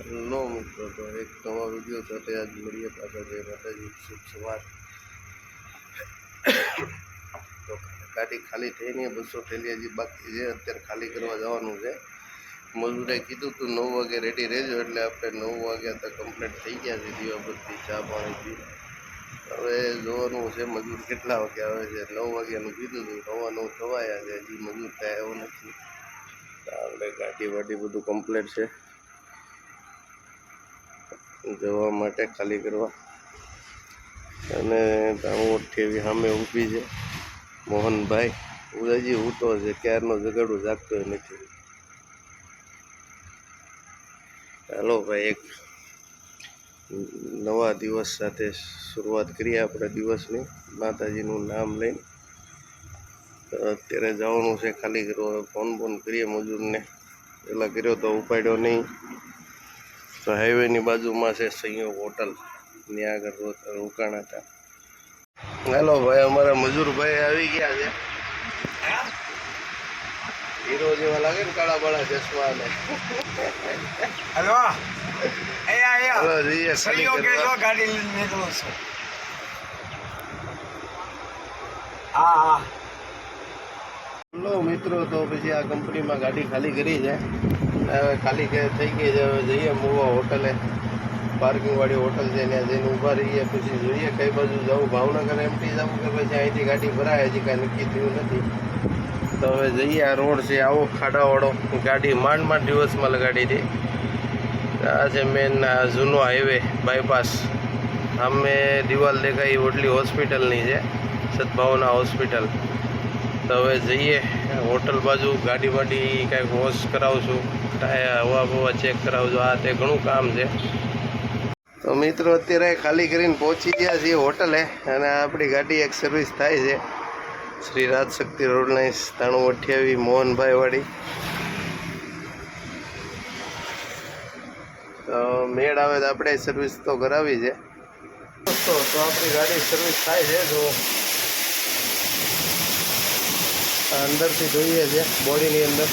Hello મિત્રો, તો એક નવા વિડીયો સાથે આજ મળીએ પાછા. જય માતાજી, શુભ સવાર. તો ગાડી ખાલી થઈને 200 થેલી હજી બાકી છે. અત્યારે ખાલી કરવા જવાનું છે. મજૂરે કીધું તું 9 વાગે રેડી રહેજો, એટલે આપણે 9 વાગ્યા તક કમ્પ્લીટ થઈ ગયા છે. દીવાબત્તી ચા પાણી પી હવે જોવાનું છે મજૂર કેટલા વાગે આવે છે. 9 વાગ્યાનું કીધું હતું, 9:09 થવાયા છે. હજી મજૂર કાંઈ આવ્યો નથી. આપણે ગાડી વાડી બધું કમ્પ્લીટ છે જવા માટે, ખાલી કરવા. અને 98 સામે ઊભી છે મોહનભાઈ. ઉદાજી ઉઠો છે, ક્યારનો જગાડું જાગતો નથી. ચાલો ભાઈ, એક નવા દિવસ સાથે શરૂઆત કરીએ આપણે દિવસની, માતાજીનું નામ લઈને. અત્યારે જવાનું છે ખાલી કરવા. ફોન કરીએ મજૂરને. પહેલાં કર્યો તો ઉપાડ્યો નહીં. તો હાઈવેની બાજુમાં છે સંયોગ હોટલ, ત્યાં આગળ રોકાણા હતા. હાલો ભાઈ, અમારા મજૂરભાઈ આવી ગયા છે. હીરો જેવા લાગે ને, કાળા બાળા ચશ્મા ને. હલો, હાલો જઈએ ખાલી કરવા. ગાડી લઈને નીકળો છો? હા. હેલો મિત્રો, તો પછી આ કંપનીમાં ગાડી ખાલી કરી છે. હવે ખાલી થઈ ગઈ છે. હવે જઈએ મુવા હોટલે, પાર્કિંગવાળી હોટલ છે, ત્યાં જઈને ઊભા રહીએ. પછી જોઈએ કઈ બાજુ જવું, ભાવનગર એમટી જવું કે પછી અહીંથી ગાડી ભરાય, હજી કાંઈ નક્કી થયું નથી. તો હવે જઈએ. આ રોડ છે આવો ખાડાવાળો, ગાડી માંડ દિવસમાં લગાડી હતી. આ છે મેન જૂનો હાઈવે બાયપાસ. સામે દિવાલ દેખાય ઓટલી હોસ્પિટલની છે, સદભાવના હોસ્પિટલ. તો હવે જઈએ હોટલ બાજુ. ગાડી વાડી કાંઈક વોશ કરાવશું, ટાયર હવા બવા ચેક કરાવજો. આ તે ઘણું કામ છે. તો મિત્રો, અત્યારે ખાલી કરીને પહોંચી ગયા છીએ હોટલે. અને આપણી ગાડી એક સર્વિસ થાય છે, શ્રી રાજશક્તિ રોડ લાઇન્સ 9328 મોહનભાઈ વાળી. તો મેળ આવે તો આપણે સર્વિસ તો કરાવી છે. તો આપણી ગાડી સર્વિસ થાય છે. તો અંદરથી જોઈએ છે બોડીની અંદર.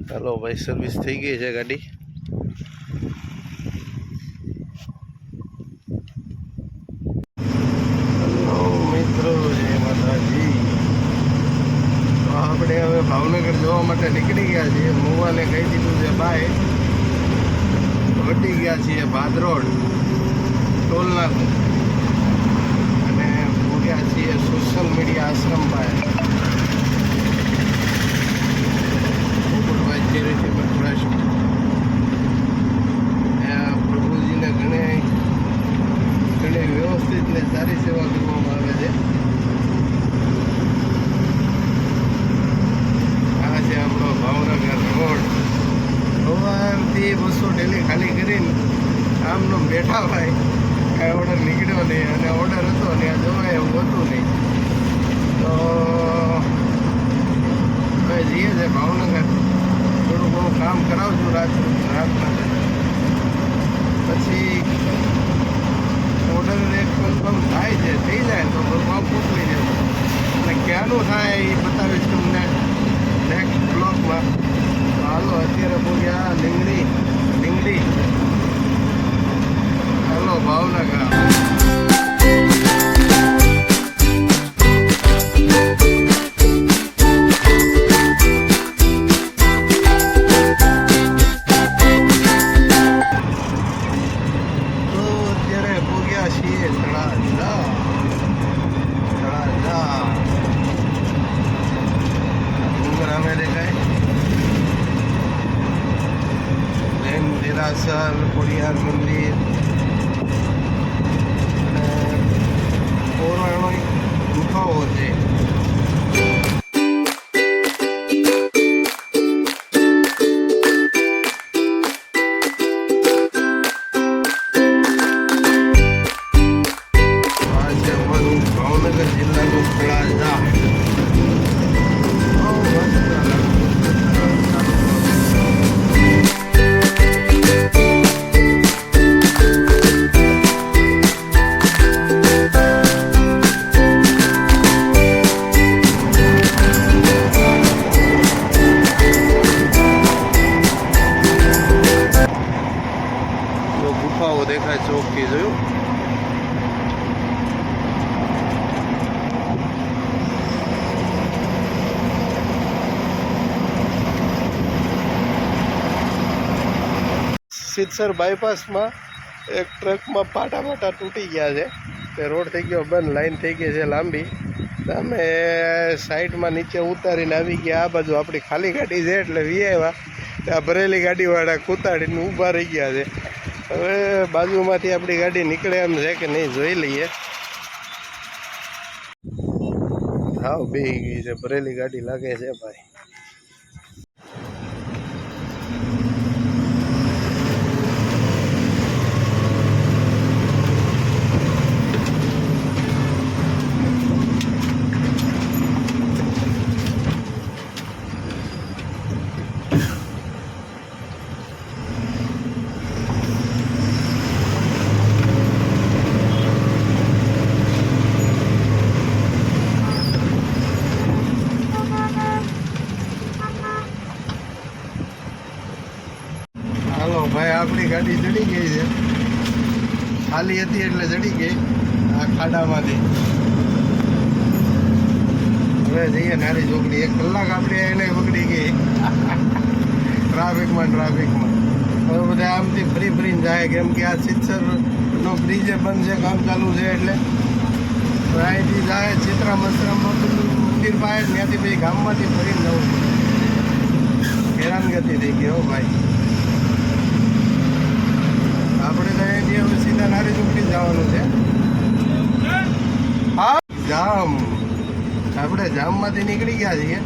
ચાલો ભાઈ, સર્વિસ થઈ ગઈ છે ગાડી. હેલો મિત્રો, જય માતાજી. તો આપણે હવે ભાવનગર જવા માટે નીકળી ગયા છીએ. મુવાને કહી દીધું છે બાય. વટી ગયા છીએ ભાદરોડ ટોલ નાકું, અને પૂર્યા છીએ સોશિયલ મીડિયા આશ્રમ પાસે. Charitable trust. પ્રભુજીને ઘણી વ્યવસ્થિત ને સારી સેવા કરવામાં આવે છે. આ છે આપણો ભાવનગર રોડ. સવારથી 200 ડેલી ખાલી કરીને આમનો બેઠા ભાઈ. કાંઈ ઓર્ડર નીકળ્યો નહીં, અને ઓર્ડર હતો ને આ જવાય એવું હતું નહીં. તો હવે જઈએ છે ભાવનગર. થોડું બહુ કામ કરાવશું રાતના. પછી ઓર્ડર એક કન્ફર્મ થાય છે, થઈ જાય તો ભાવ મોકલી દેવું. અને ક્યાંનું થાય એ બતાવીશ તમને નેક્સ્ટ બ્લોગમાં. તો હાલો, અત્યારે બોલ્યા લીંગડી. હાલો ભાવનગર. દેરાસર, ખોડિયાર મંદિર અને પૌરાણિક ગુફાઓ છે. આ છે અમારું ભાવનગર જિલ્લાનું તળાજા. સિદ્ધસર બાયપાસમાં એક ટ્રકમાં પાટા તૂટી ગયા છે. તે રોડ થઈ ગયો બંધ, લાઈન થઈ ગઈ છે લાંબી. તો અમે સાઈડમાં નીચે ઉતારીને આવી ગયા. આ બાજુ આપણી ખાલી ગાડી છે એટલે વી આવ્યા. ત્યાં ભરેલી ગાડીવાળા કૂતાડીને ઊભા રહી ગયા છે. હવે બાજુમાંથી આપણી ગાડી નીકળે એમ છે કે નહીં જોઈ લઈએ. હાવ બેહી ગઈ છે, ભરેલી ગાડી લાગે છે ભાઈ. હાલો ભાઈ, આપણી ગાડી ચડી ગઈ છે. ખાલી હતી એટલે ચડી ગઈ આ ખાડામાંથી. હવે જઈએ નારી ચોકડી. 1 કલાક આપણે એને પકડી ગઈ ટ્રાફિકમાં. હવે બધા આમથી ફરીને જાય, કેમ કે આ સિદ્ધસરનો બ્રિજ બંધ છે, કામ ચાલુ છે. એટલે અહીંથી જાય ચિત્રા મસ્તરામાં મંદિર પાસે, ત્યાંથી પછી ગામમાંથી ફરીને જવું પડે. હેરાનગતિ થઈ ગઈ હો ભાઈ. આપણે તો અહીંથી હવે સીધા નારી ચોકડી જવાનું છે. હા, જામ. આપણે જામમાંથી નીકળી ગયા છીએ.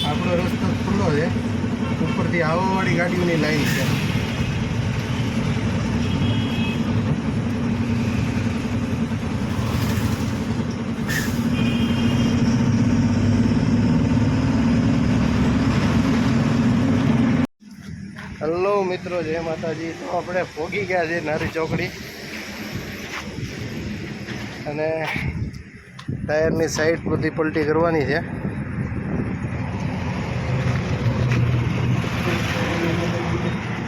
આપણો રસ્તો ખુલ્લો છે. ઉપરથી આવવાવાળી ગાડીઓની લાઈન છે. હલો મિત્રો, જય માતાજી. તો આપણે પહોંચી ગયા છીએ નારી ચોકડી. અને ટાયરની સાઈડ બધી પલટી કરવાની છે.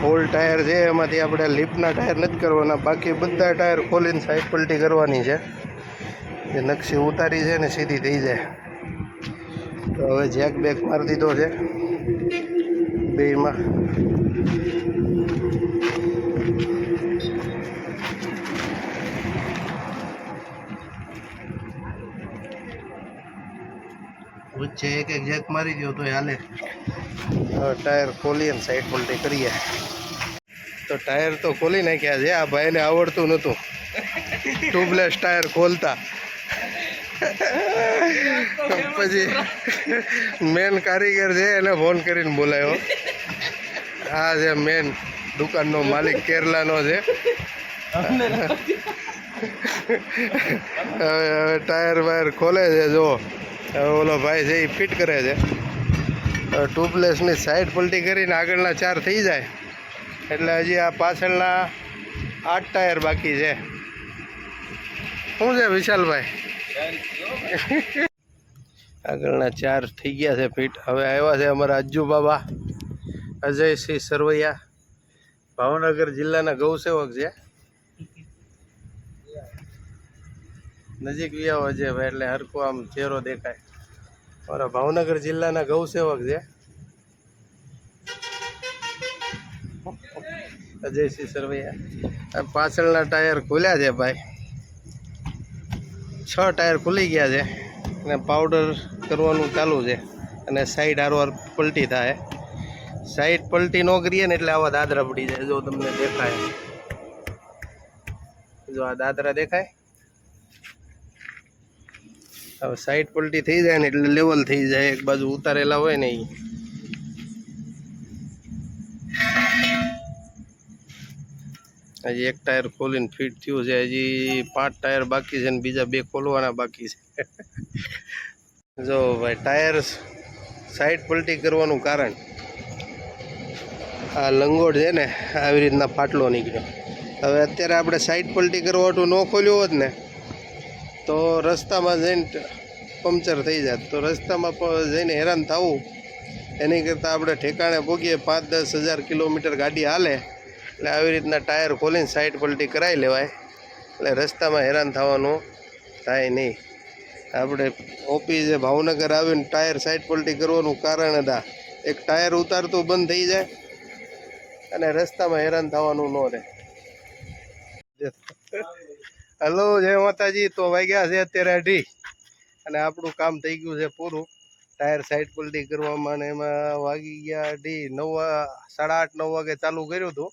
ઓલ્ડ ટાયર છે એમાંથી આપણે લીપના ટાયર નથી કરવાના, બાકી બધા ટાયર ખોલીને સાઈડ પલટી કરવાની છે. જે નકશી ઉતારી છે ને સીધી થઈ જાય. તો હવે જેક બેક મારી દીધો છે બેમાં. વચ્ચે એક જેક મારી દો તો હાલે. ટાયર ખોલીએ ને સાઈડ પલટી કરીએ. તો ટાયર તો ખોલી નાખ્યા છે. આ ભાઈને આવડતું નહોતું ટ્યુબલેસ ટાયર ખોલતા. પછી મેન કારીગર છે એને ફોન કરીને બોલાયો. આ છે મેન દુકાનનો માલિક, કેરલાનો છે. હવે ટાયર વાયર ખોલે છે. જો ઓલો ભાઈ છે એ ફિટ કરે છે. ટ્યુબલેસની સાઈડ પલટી કરીને આગળના 4 થઈ જાય એટલે હજી આ પાછળના 8 ટાયર બાકી છે. શું છે વિશાલભાઈ? આગળના 4 થઈ ગયા છે ફિટ. હવે આવ્યા છે અમારા અજ્જુ બાબા અજયસિંહ સરવૈયા, ભાવનગર જિલ્લાના ગૌસેવક છે. નજીક વ્યાવો છે ભાઈ એટલે હરખો આમ ચહેરો દેખાય. અમારા ભાવનગર જિલ્લાના ગૌસેવક છે અજયસિંહ સરવૈયા. પાછળના ટાયર ખોલ્યા છે ભાઈ. 6 ટાયર ખુલી ગયા છે અને પાવડર કરવાનું ચાલુ છે. અને સાઈડ હારવાર પલટી થાય. સાઈડ પલટી ન કરીએ ને એટલે આવા દાદરા પડી જાય. જો તમને દેખાય, જો આ દાદરા દેખાય. હવે સાઈડ પલટી થઈ જાય ને એટલે લેવલ થઈ જાય. એક બાજુ ઉતારેલા હોય ને એ. હજી એક ટાયર ખોલીને ફિટ થયું છે. હજી 5 ટાયર બાકી છે ને બીજા 2 ખોલવાના બાકી છે. જો ભાઈ, ટાયર સાઈડ પલટી કરવાનું કારણ આ લંગોટ છે ને આવી રીતના ફાટલો નીકળ્યો. હવે અત્યારે આપણે સાઈડ પલટી કરવાનું ન ખોલ્યું હોત ને તો રસ્તામાં જઈને પંક્ચર થઈ જાય. તો રસ્તામાં જઈને હેરાન થવું એની કરતાં આપણે ઠેકાણે પહોંચીએ. 5-10 હજાર કિલોમીટર ગાડી હાલે એટલે આવી રીતના ટાયર ખોલીને સાઈડ પલટી કરાવી લેવાય. એટલે રસ્તામાં હેરાન થવાનું થાય નહીં. આપણે ઓફિસે ભાવનગર આવીને ટાયર સાઈડ પલટી કરવાનું કારણ હતા. એક ટાયર ઉતારતું બંધ થઈ જાય અને રસ્તામાં હેરાન થવાનું ન રહે. હલો, જય માતાજી. તો વાગ્યા છે અત્યારે 8 અને આપણું કામ થઈ ગયું છે પૂરું. ટાયર સાઈડ પલટી કરવામાં અને એમાં વાગી ગયા 8, 9, 8:30, 9 વાગે ચાલુ કર્યું હતું.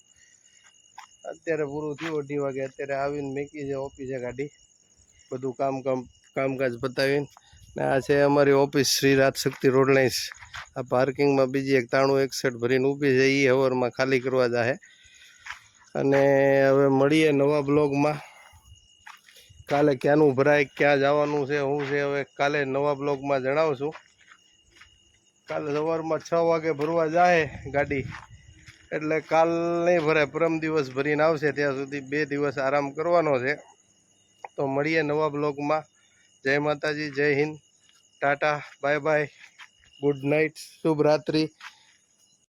અત્યારે પૂરું થયું 8 વાગે. અત્યારે આવીને મેકી છે ઓફિસે ગાડી, બધું કામકાજ પતાવીને. ને આ છે અમારી ઓફિસ, શ્રી રાજશક્તિ રોડ લાઇન્સ. આ પાર્કિંગમાં બીજી એક 9361 ભરીને ઊભી છે, એ હવરમાં ખાલી કરવા જાહે. અને હવે મળીએ નવા બ્લોગમાં. કાલે ક્યાંનું ભરાય, ક્યાં જવાનું છે, શું છે, હવે કાલે નવા બ્લોગમાં જણાવશું. કાલે સવારમાં 6 વાગે ભરવા જાય ગાડી, એટલે કાલ નહીં ભરાય, પરમ દિવસ ભરીને આવશે. ત્યાં સુધી 2 દિવસ આરામ કરવાનો છે. તો મળીએ નવા બ્લોગમાં. જય માતાજી, જય હિન્દ, tata, bye bye, good night, શુભ રાત્રિ.